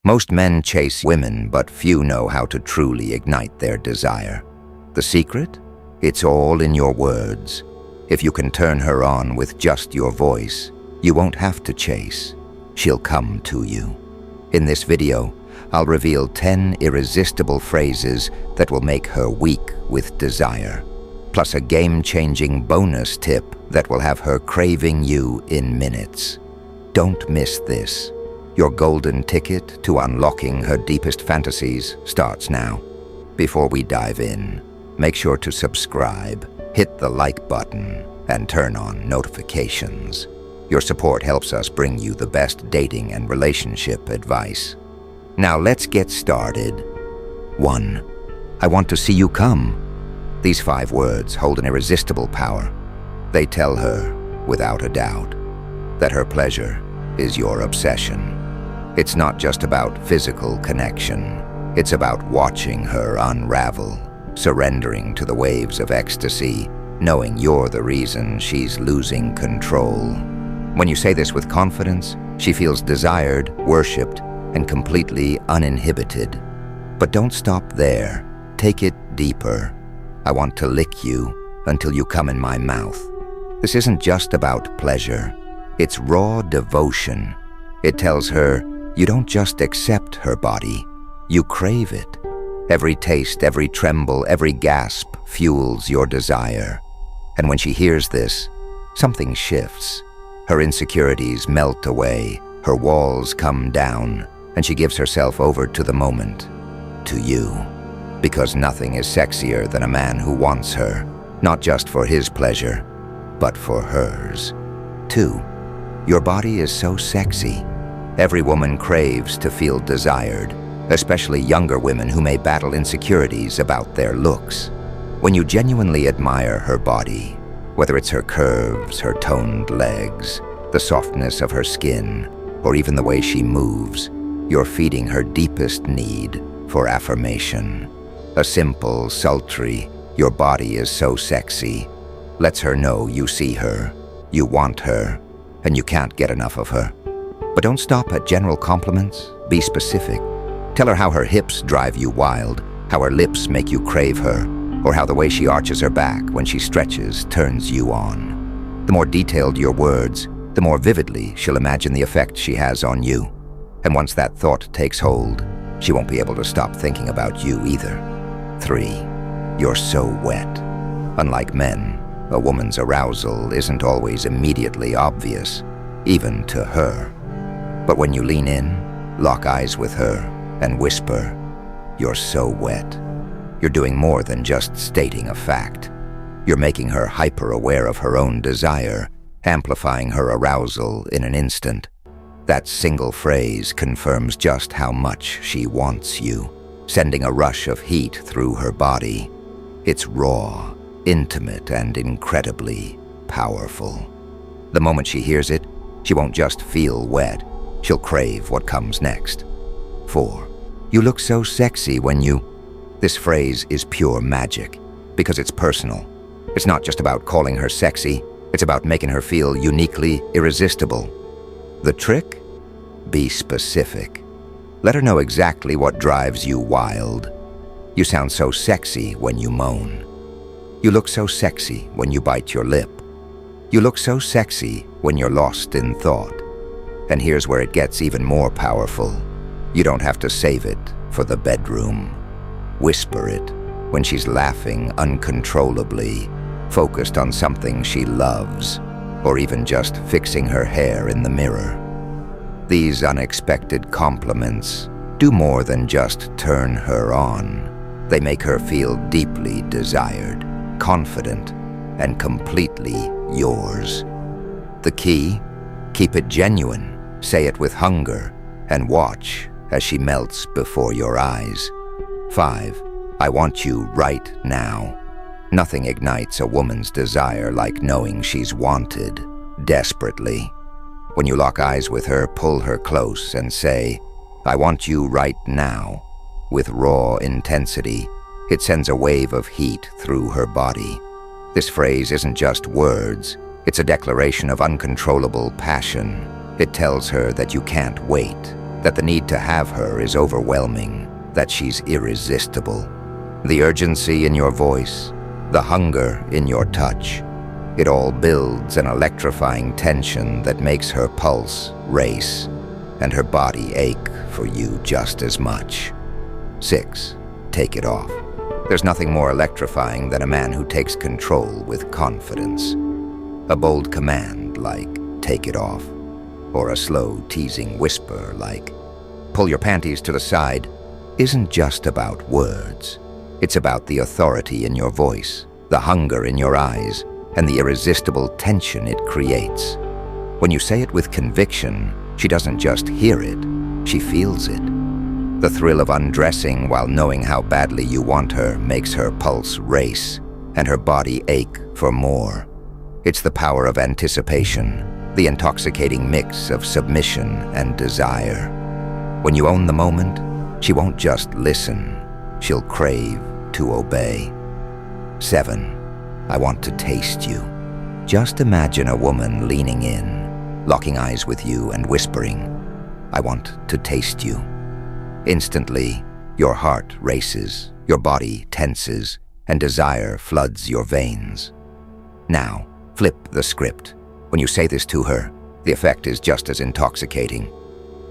Most men chase women, but few know how to truly ignite their desire. The secret? It's all in your words. If you can turn her on with just your voice, you won't have to chase. She'll come to you. In this video, I'll reveal 10 irresistible phrases that will make her weak with desire, plus a game-changing bonus tip that will have her craving you in minutes. Don't miss this. Your golden ticket to unlocking her deepest fantasies starts now. Before we dive in, make sure to subscribe, hit the like button, and turn on notifications. Your support helps us bring you the best dating and relationship advice. Now let's get started. 1. I want to see you come. These 5 words hold an irresistible power. They tell her, without a doubt, that her pleasure is your obsession. It's not just about physical connection. It's about watching her unravel, surrendering to the waves of ecstasy, knowing you're the reason she's losing control. When you say this with confidence, she feels desired, worshipped, and completely uninhibited. But don't stop there. Take it deeper. I want to lick you until you come in my mouth. This isn't just about pleasure. It's raw devotion. It tells her you don't just accept her body, you crave it. Every taste, every tremble, every gasp fuels your desire. And when she hears this, something shifts. Her insecurities melt away, her walls come down, and she gives herself over to the moment, to you. Because nothing is sexier than a man who wants her, not just for his pleasure, but for hers. 2. Your body is so sexy. Every woman craves to feel desired, especially younger women who may battle insecurities about their looks. When you genuinely admire her body, whether it's her curves, her toned legs, the softness of her skin, or even the way she moves, you're feeding her deepest need for affirmation. A simple, sultry, "your body is so sexy," lets her know you see her, you want her, and you can't get enough of her. But don't stop at general compliments. Be specific. Tell her how her hips drive you wild, how her lips make you crave her, or how the way she arches her back when she stretches turns you on. The more detailed your words, the more vividly she'll imagine the effect she has on you. And once that thought takes hold, she won't be able to stop thinking about you either. 3. You're so wet. Unlike men, a woman's arousal isn't always immediately obvious, even to her. But when you lean in, lock eyes with her, and whisper, "You're so wet," you're doing more than just stating a fact. You're making her hyper-aware of her own desire, amplifying her arousal in an instant. That single phrase confirms just how much she wants you, sending a rush of heat through her body. It's raw, intimate, and incredibly powerful. The moment she hears it, she won't just feel wet. She'll crave what comes next. 4. You look so sexy when you... This phrase is pure magic because it's personal. It's not just about calling her sexy. It's about making her feel uniquely irresistible. The trick? Be specific. Let her know exactly what drives you wild. You sound so sexy when you moan. You look so sexy when you bite your lip. You look so sexy when you're lost in thought. And here's where it gets even more powerful. You don't have to save it for the bedroom. Whisper it when she's laughing uncontrollably, focused on something she loves, or even just fixing her hair in the mirror. These unexpected compliments do more than just turn her on. They make her feel deeply desired, confident, and completely yours. The key? Keep it genuine. Say it with hunger, and watch as she melts before your eyes. 5. I want you right now. Nothing ignites a woman's desire like knowing she's wanted, desperately. When you lock eyes with her, pull her close and say, "I want you right now." With raw intensity, it sends a wave of heat through her body. This phrase isn't just words, it's a declaration of uncontrollable passion. It tells her that you can't wait. that the need to have her is overwhelming, that she's irresistible. The urgency in your voice, the hunger in your touch, it all builds an electrifying tension that makes her pulse race and her body ache for you just as much. 6. Take it off. There's nothing more electrifying than a man who takes control with confidence. A bold command like, "Take it off," or a slow, teasing whisper like, "Pull your panties to the side," isn't just about words. It's about the authority in your voice, the hunger in your eyes, and the irresistible tension it creates. When you say it with conviction, she doesn't just hear it, she feels it. The thrill of undressing while knowing how badly you want her makes her pulse race and her body ache for more. It's the power of anticipation, the intoxicating mix of submission and desire. When you own the moment, she won't just listen, she'll crave to obey. 7. I want to taste you. Just imagine a woman leaning in, locking eyes with you and whispering, "I want to taste you." Instantly, your heart races, your body tenses, and desire floods your veins. Now, flip the script. When you say this to her, the effect is just as intoxicating.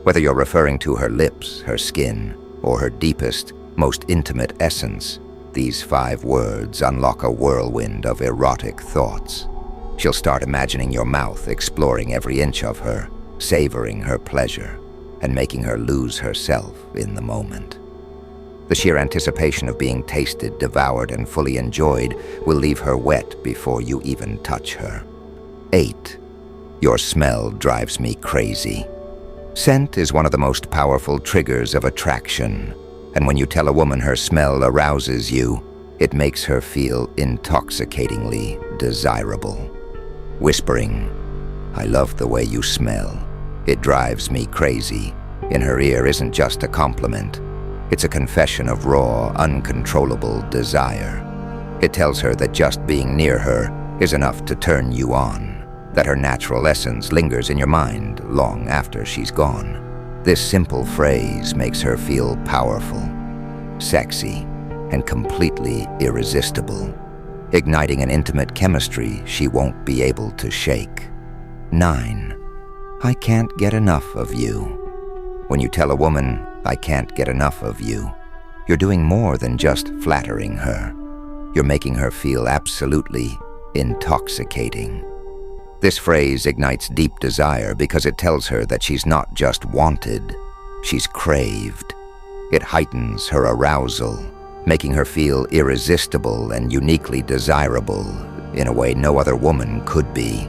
Whether you're referring to her lips, her skin, or her deepest, most intimate essence, these 5 words unlock a whirlwind of erotic thoughts. She'll start imagining your mouth exploring every inch of her, savoring her pleasure, and making her lose herself in the moment. The sheer anticipation of being tasted, devoured, and fully enjoyed will leave her wet before you even touch her. 8. Your smell drives me crazy. Scent is one of the most powerful triggers of attraction, and when you tell a woman her smell arouses you, it makes her feel intoxicatingly desirable. Whispering, "I love the way you smell. It drives me crazy," in her ear isn't just a compliment. It's a confession of raw, uncontrollable desire. It tells her that just being near her is enough to turn you on, that her natural essence lingers in your mind long after she's gone. This simple phrase makes her feel powerful, sexy, and completely irresistible, igniting an intimate chemistry she won't be able to shake. 9. I can't get enough of you. When you tell a woman, "I can't get enough of you," you're doing more than just flattering her. You're making her feel absolutely intoxicating. This phrase ignites deep desire because it tells her that she's not just wanted, she's craved. It heightens her arousal, making her feel irresistible and uniquely desirable in a way no other woman could be.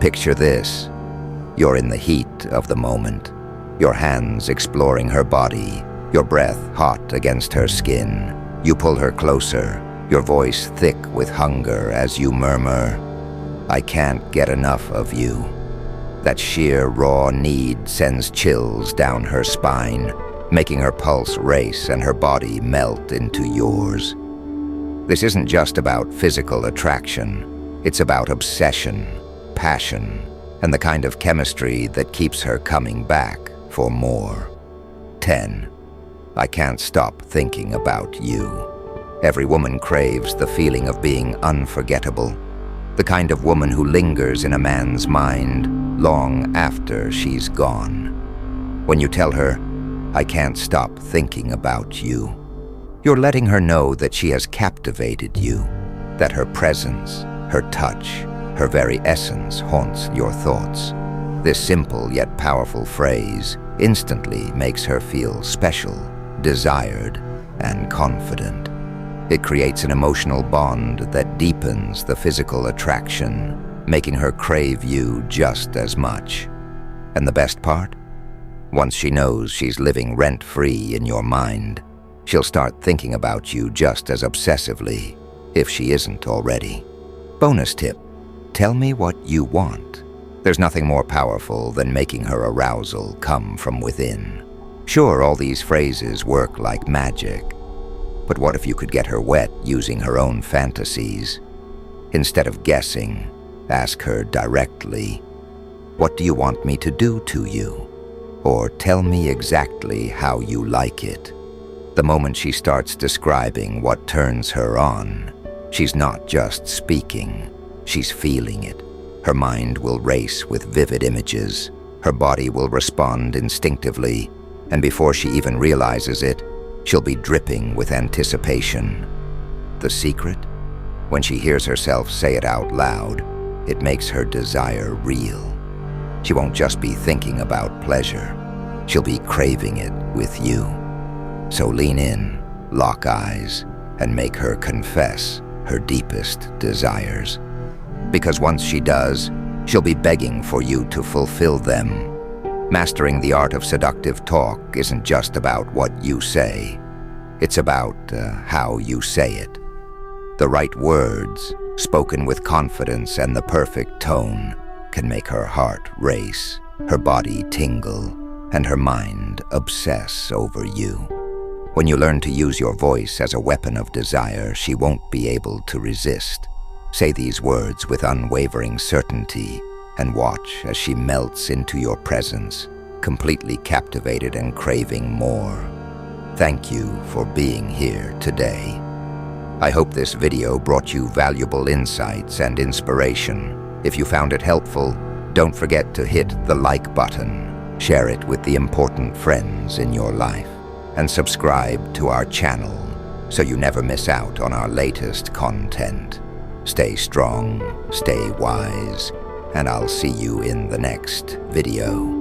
Picture this. You're in the heat of the moment, your hands exploring her body, your breath hot against her skin. You pull her closer, your voice thick with hunger as you murmur, "I can't get enough of you." That sheer raw need sends chills down her spine, making her pulse race and her body melt into yours. This isn't just about physical attraction, it's about obsession, passion, and the kind of chemistry that keeps her coming back for more. 10. I can't stop thinking about you. Every woman craves the feeling of being unforgettable, the kind of woman who lingers in a man's mind long after she's gone. When you tell her, "I can't stop thinking about you," you're letting her know that she has captivated you, that her presence, her touch, her very essence haunts your thoughts. This simple yet powerful phrase instantly makes her feel special, desired, and confident. It creates an emotional bond that deepens the physical attraction, making her crave you just as much. And the best part? Once she knows she's living rent-free in your mind, she'll start thinking about you just as obsessively, if she isn't already. Bonus tip: tell me what you want. There's nothing more powerful than making her arousal come from within. Sure, all these phrases work like magic, but what if you could get her wet using her own fantasies? Instead of guessing, ask her directly, "What do you want me to do to you?" or tell me exactly how you like it. The moment she starts describing what turns her on, she's not just speaking, she's feeling it. Her mind will race with vivid images, her body will respond instinctively, and before she even realizes it, she'll be dripping with anticipation. The secret? When she hears herself say it out loud, it makes her desire real. She won't just be thinking about pleasure, she'll be craving it with you. So lean in, lock eyes, and make her confess her deepest desires. Because once she does, she'll be begging for you to fulfill them. Mastering the art of seductive talk isn't just about what you say. It's about how you say it. The right words, spoken with confidence and the perfect tone, can make her heart race, her body tingle, and her mind obsess over you. When you learn to use your voice as a weapon of desire, she won't be able to resist. Say these words with unwavering certainty and watch as she melts into your presence, completely captivated and craving more. Thank you for being here today. I hope this video brought you valuable insights and inspiration. If you found it helpful, don't forget to hit the like button, share it with the important friends in your life, and subscribe to our channel so you never miss out on our latest content. Stay strong, stay wise, and I'll see you in the next video.